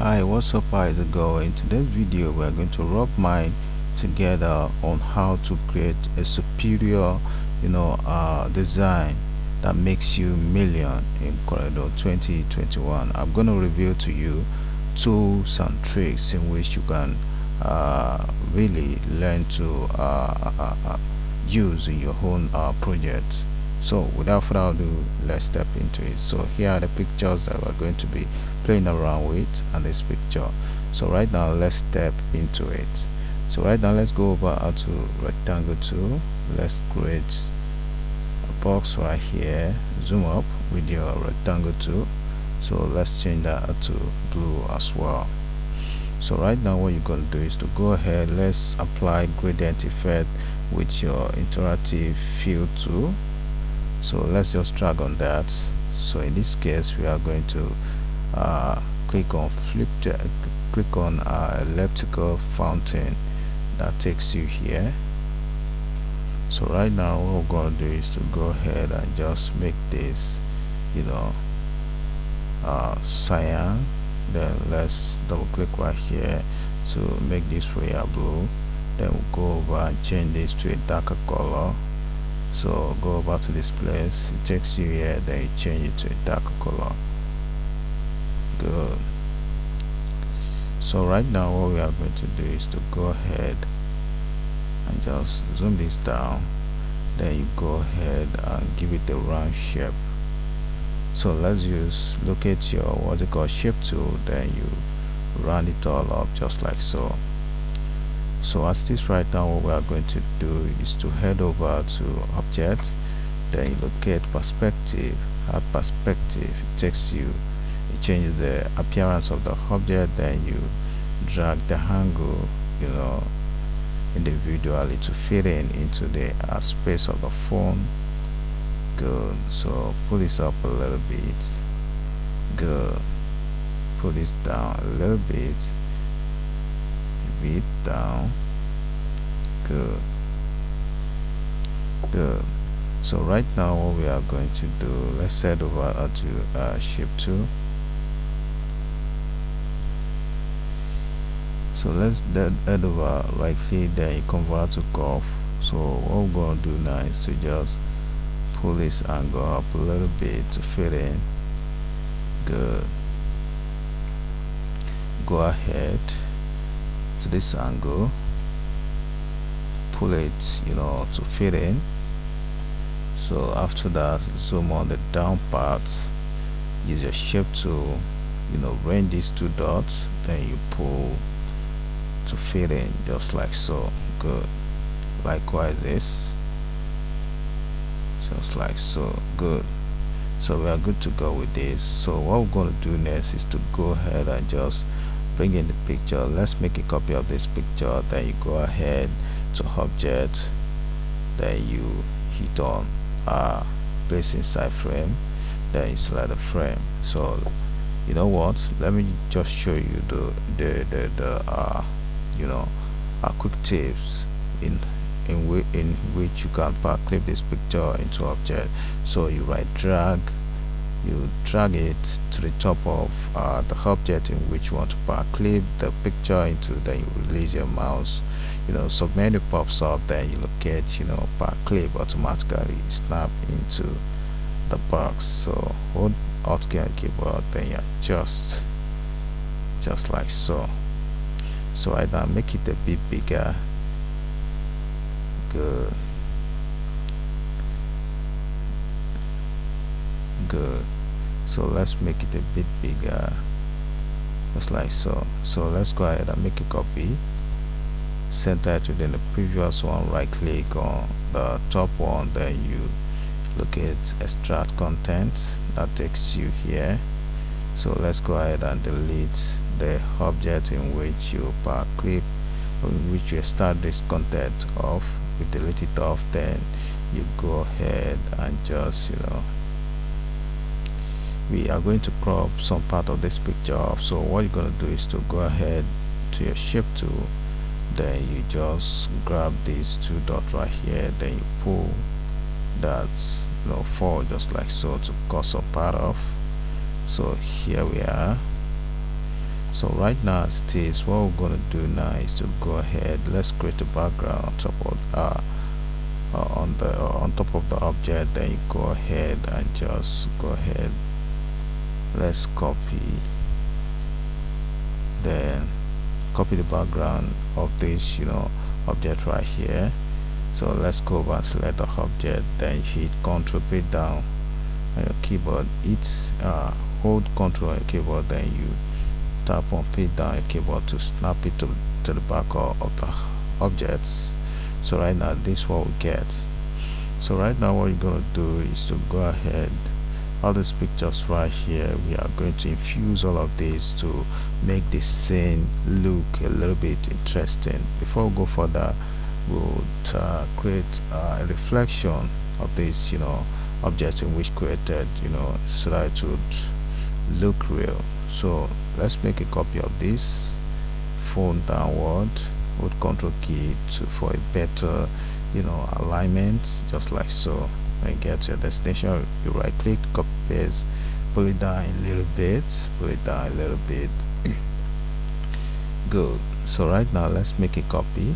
Hi, what's up? How is it going? Today's video we're going to rub mind together on how to create a superior design that makes you million in CorelDraw 2021. I'm going to reveal to you tools and tricks in which you can really learn to use in your own project. So without further ado, let's step into it. So here are the pictures that we're going to be playing around with and this picture. So right now let's step into it. So right now let's go over to rectangle tool. Let's create a box right here. Zoom up with your rectangle tool. So let's change that to blue as well. So right now what you're going to do is to go ahead, let's apply gradient effect with your interactive fill tool. So let's just drag on that. So in this case we are going to click on elliptical fountain that takes you here. So right now what we're going to do is to go ahead and just make this cyan. Then let's double click right here to make this royal blue. Then we'll go over and change this to a darker color. So go over to this place, it takes you here, then you change it to a darker color. Good. So right now what we are going to do is to go ahead and just zoom this down. Then you go ahead and give it a round shape. So let's locate your what's it called shape tool, then you round it all up just like so. So as this right now what we are going to do is to head over to object, then you locate perspective. At perspective it takes you, it changes the appearance of the object, then you drag the angle individually to fit into the space of the phone. Good. So pull this up a little bit. Good. Pull this down a little bit down. Good. So right now what we are going to do, let's head over to shape tool. So let's head over, right click, then you convert to curve. So what we're going to do now is to just pull this angle up a little bit to fit in. Good. Go ahead to this angle, pull it to fit in. So after that, zoom on the down part, use your shape tool, range these two dots, then you pull to fit in just like so. Good. Likewise this, just like so. Good. So we are good to go with this. So what we're going to do next is to go ahead and just bring in the picture. Let's make a copy of this picture. Then you go ahead to object, then you hit on place inside frame, then you select the frame. So you know what, let me just show you the quick tips in which you can clip this picture into object. So you drag it to the top of the object in which you want to clip the picture into, then you release your mouse, submenu pops up, then you locate clip, automatically snap into the box. So hold alt key on keyboard, then you adjust just like so. So I now make it a bit bigger. Good. So let's make it a bit bigger, just like so. So let's go ahead and make a copy, center it within the previous one, right click on the top one, then you locate extract content, that takes you here. So let's go ahead and delete the object in which you clip, in which you start this content off. You delete it off, then you go ahead and just we are going to crop some part of this picture off. So what you're going to do is to go ahead to your shape tool, then you just grab these two dots right here, then you pull that forward just like so to cut some part off. So here we are. So right now as it is, what we're going to do now is to go ahead, let's create a background on top of on top of the object. Then you go ahead and just go ahead, let's copy, then copy the background of this object right here. So let's go over and select the object, then you hit Ctrl P down on your keyboard. It's hold Ctrl on your keyboard, then you tap on P down on your keyboard to snap it to the back of the objects. So right now this is what we get. So right now what you're going to do is to go ahead, all these pictures right here, we are going to infuse all of these to make the scene look a little bit interesting. Before we go further, we'll create a reflection of this object in which created, so that it would look real. So let's make a copy of this, phone downward, hold Ctrl key for a better alignment, just like so. When you get to your destination, you right click, copy paste, pull it down a little bit, pull it down a little bit. Good. So right now let's make a copy,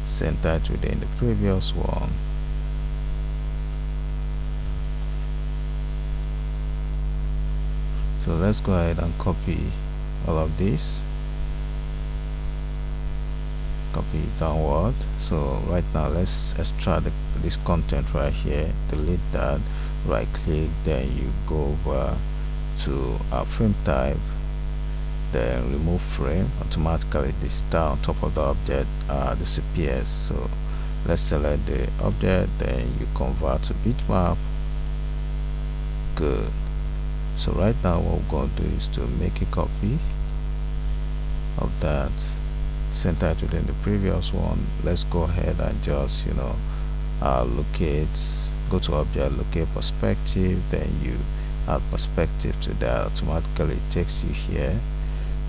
center it within the previous one. So let's go ahead and copy all of this, copy it downward. So right now let's extract this content right here, delete that, right click, then you go over to our frame type, then remove frame. Automatically the star on top of the object disappears. So let's select the object, then you convert to bitmap. Good. So right now what we're going to do is to make a copy of that, center it within the previous one. Let's go ahead and just locate, go to object, locate perspective, then you add perspective to that. Automatically it takes you here.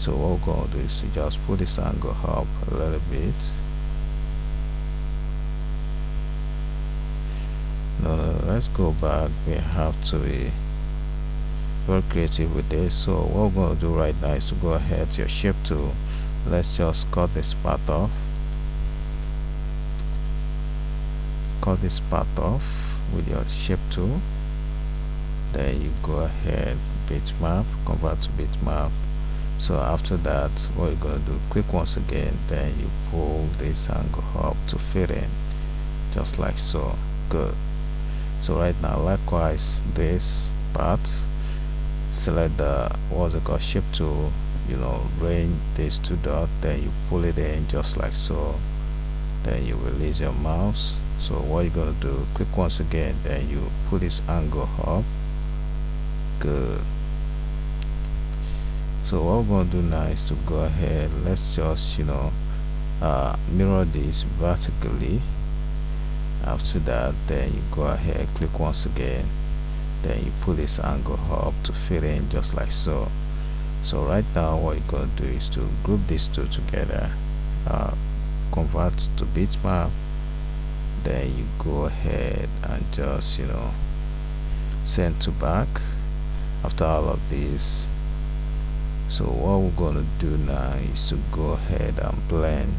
So what we're going to do is to just put this angle up a little bit. No, let's go back. We have to be very creative with this. So what we're going to do right now is to go ahead to your shape tool. Let's just cut this part off, cut this part off with your shape tool. Then you go ahead, bitmap, convert to bitmap. So after that, what you're going to do, click once again, then you pull this angle up to fit in, just like so. Good. So right now likewise this part, select the shape tool, range these two dots, then you pull it in just like so, then you release your mouse. So what you're going to do, click once again, then you put this angle up. Good. So what we're going to do now is to go ahead, let's just mirror this vertically. After that, then you go ahead, click once again, then you pull this angle up to fit in just like so. So right now what you're going to do is to group these two together, convert to bitmap, then you go ahead and just send to back after all of this. So what we're going to do now is to go ahead and blend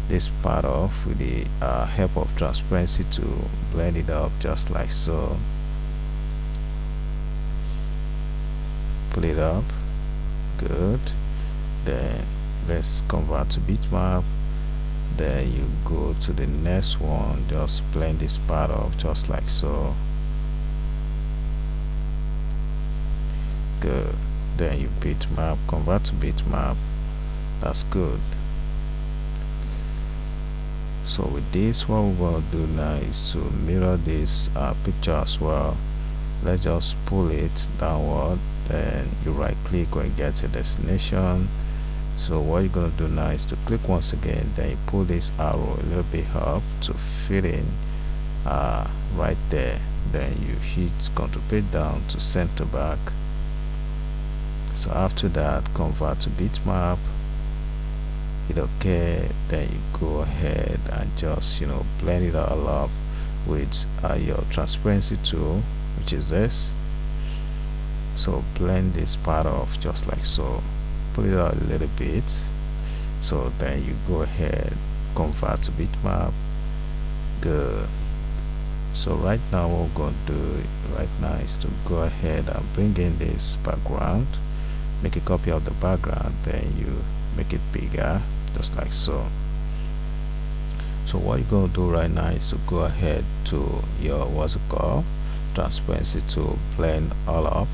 this part off with the help of transparency to blend it up just like so. Pull it up. Good. Then let's convert to bitmap, then you go to the next one, just blend this part off just like so. Good. Then you bitmap, convert to bitmap. That's good. So with this, what we're going to do now is to mirror this picture as well. Let's just pull it downward, then you right click when you get to destination. So what you're going to do now is to click once again, then you pull this arrow a little bit up to fit in right there, then you hit Ctrl P down to center back. So after that, convert to bitmap, hit OK, then you go ahead and just blend it all up with your transparency tool, which is this. So blend this part off just like so, pull it out a little bit. So then you go ahead, convert to bitmap. Good. So right now what we're going to do right now is to go ahead and bring in this background, make a copy of the background, then you make it bigger just like so. So what you're going to do right now is to go ahead to your what's it called transparency to blend all up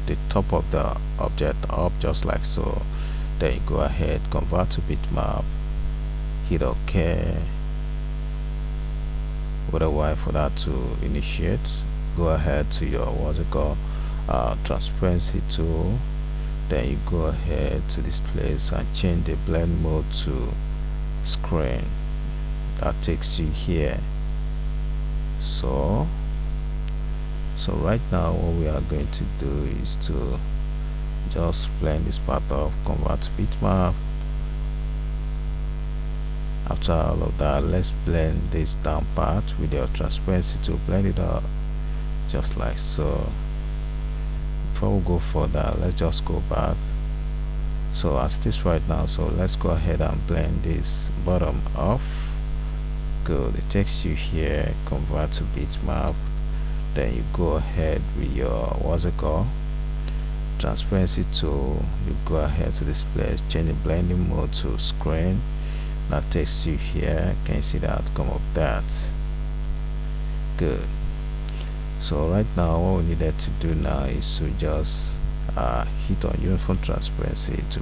the top of the object up just like so. Then you go ahead, convert to bitmap, hit OK, wait a while for that to initiate. Go ahead to your what's it called transparency tool, then you go ahead to this place and change the blend mode to screen. That takes you here. So right now what we are going to do is to just blend this part off, convert to bitmap. After all of that, let's blend this down part with your transparency to blend it out just like so. Before we go further, let's just go back. So as this right now, so let's go ahead and blend this bottom off. Good. It takes you here, convert to bitmap, then you go ahead with your what's it called transparency tool, you go ahead to this place, change the blending mode to screen. That takes you here. Can you see the outcome of that? Good. So right now what we needed to do now is to just hit on uniform transparency to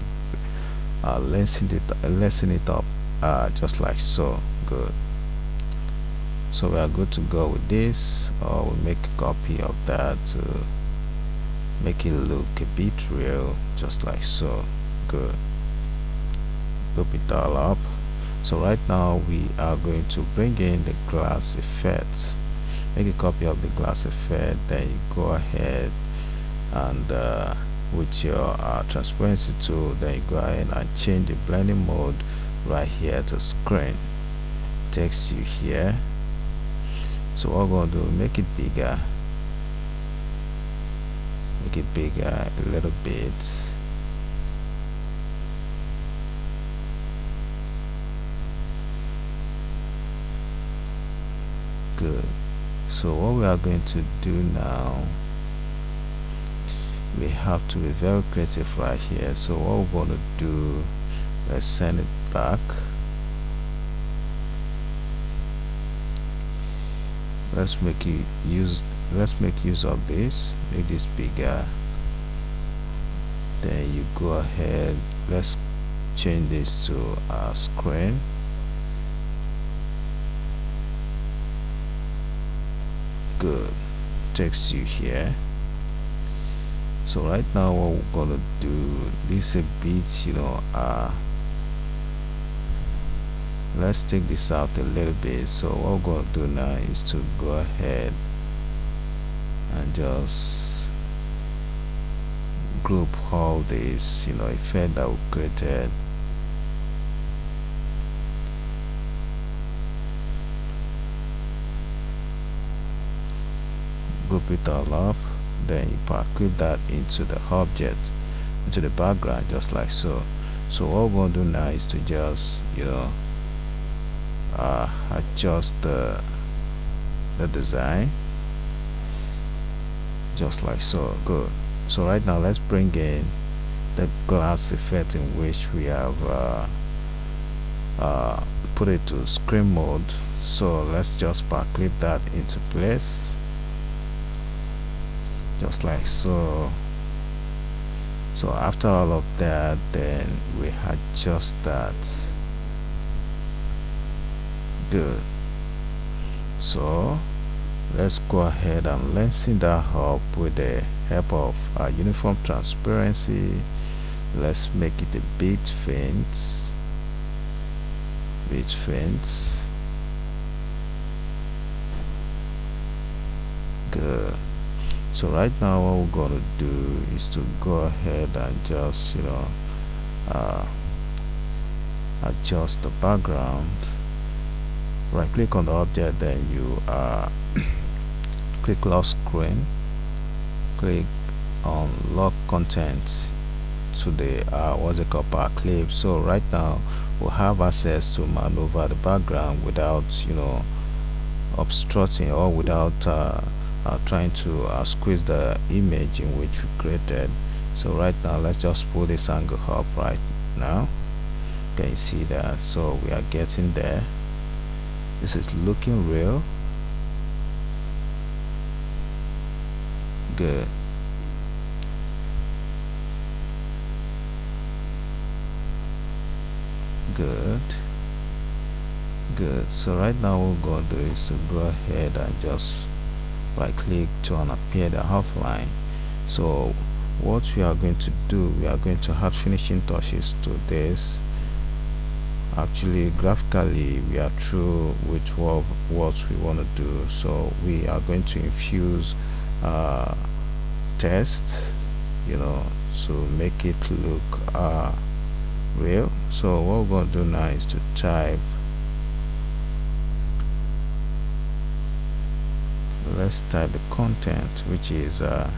lessen it up just like so. Good. So we are good to go with this, or we'll make a copy of that to make it look a bit real just like so. Good. Group it all up. So right now we are going to bring in the glass effect, make a copy of the glass effect, then you go ahead and with your transparency tool, then you go ahead and change the blending mode right here to screen. Takes you here. So what we're going to do, make it bigger a little bit. Good. So what we are going to do now, we have to be very creative right here. So what we're going to do, let's send it back. Let's make use of this, make this bigger. Then you go ahead, let's change this to a screen. Good. Takes you here. So right now what we're gonna do, this a bit, let's take this out a little bit. So what we're gonna do now is to go ahead and just group all this effect that we created. Group it all up, then you Powerclip that into the object, into the background just like so. So what we're going to do now is to just adjust the design just like so. Good. So right now let's bring in the glass effect in which we have put it to screen mode. So let's just Powerclip that into place just like so. So after all of that, then we adjust that. Good. So let's go ahead and lessen that up with the help of uniform transparency. Let's make it a bit faint. Good. So right now what we're going to do is to go ahead and just adjust the background. Right click on the object, then you click lock screen, click unlock content to the what's it called, Powerclip. So right now we'll have access to maneuver the background without obstructing, or without trying to squeeze the image in which we created. So right now let's just pull this angle up. Right now can you see that? So we are getting there. This is looking real good. Good. So right now what we're going to do is to go ahead and just right click to unappear the outline. So what we are going to do, we are going to add finishing touches to this. Actually graphically we are through with what we want to do, so we are going to infuse text to make it look real. So what we're going to do now is to type, let's type the content, which is a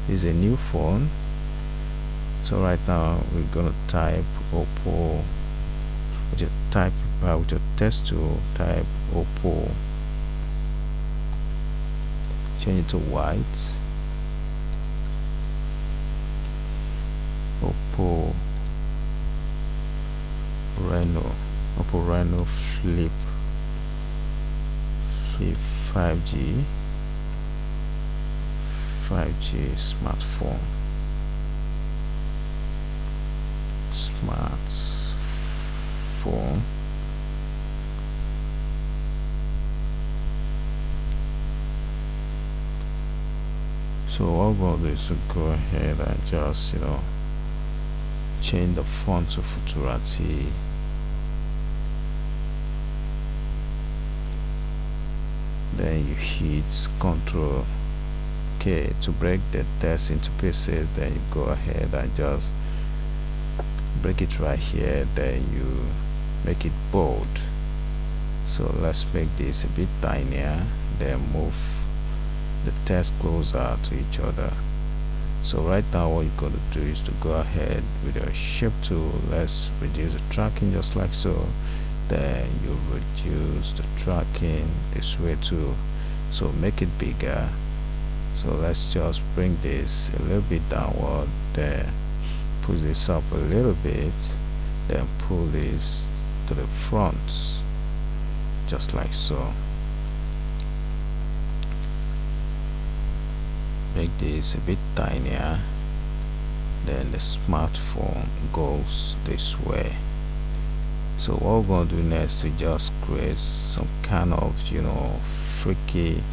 new phone. So right now we're going to type Oppo, with your text tool, type Oppo, change it to white, Oppo Reno Flip 5G smartphone. So what we'll do is to go ahead and just change the font to Futurati. Then you hit Ctrl K to break the text into pieces. Then you go ahead and just break it right here. Then you make it bold. So let's make this a bit tinier, then move the text closer to each other. So right now what you're going to do is to go ahead with your shape tool. Let's reduce the tracking just like so. Then you reduce the tracking this way too, so make it bigger. So let's just bring this a little bit downward, then push this up a little bit, then pull this to the front just like so. Make this a bit tinier, then the smartphone goes this way. So what we're going to do next is just create some kind of freaky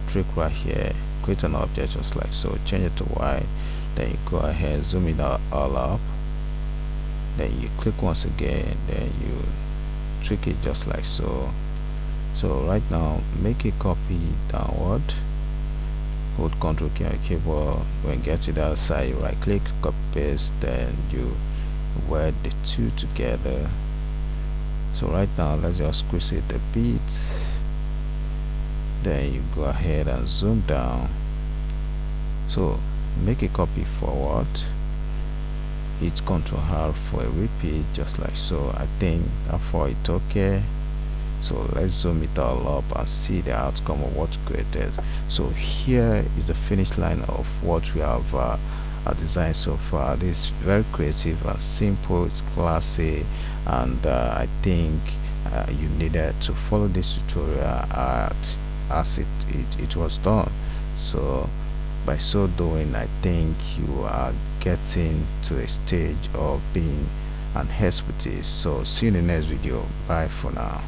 trick right here. Create an object just like so, change it to white, then you go ahead, zoom it all up, then you click once again, then you trick it just like so. So right now make a copy downward, hold Ctrl key on your keyboard. When you get to the other side, you right click, copy paste, then you word the two together. So right now let's just squeeze it a bit, then you go ahead and zoom down. So make a copy forward, hit Ctrl R for a repeat just like so. I think for it okay. So let's zoom it all up and see the outcome of what's created. So here is the finish line of what we have designed so far. This is very creative and simple, it's classy, and I think you needed to follow this tutorial as it was done. So by so doing, I think you are getting to a stage of being an expertise. So see you in the next video. Bye for now.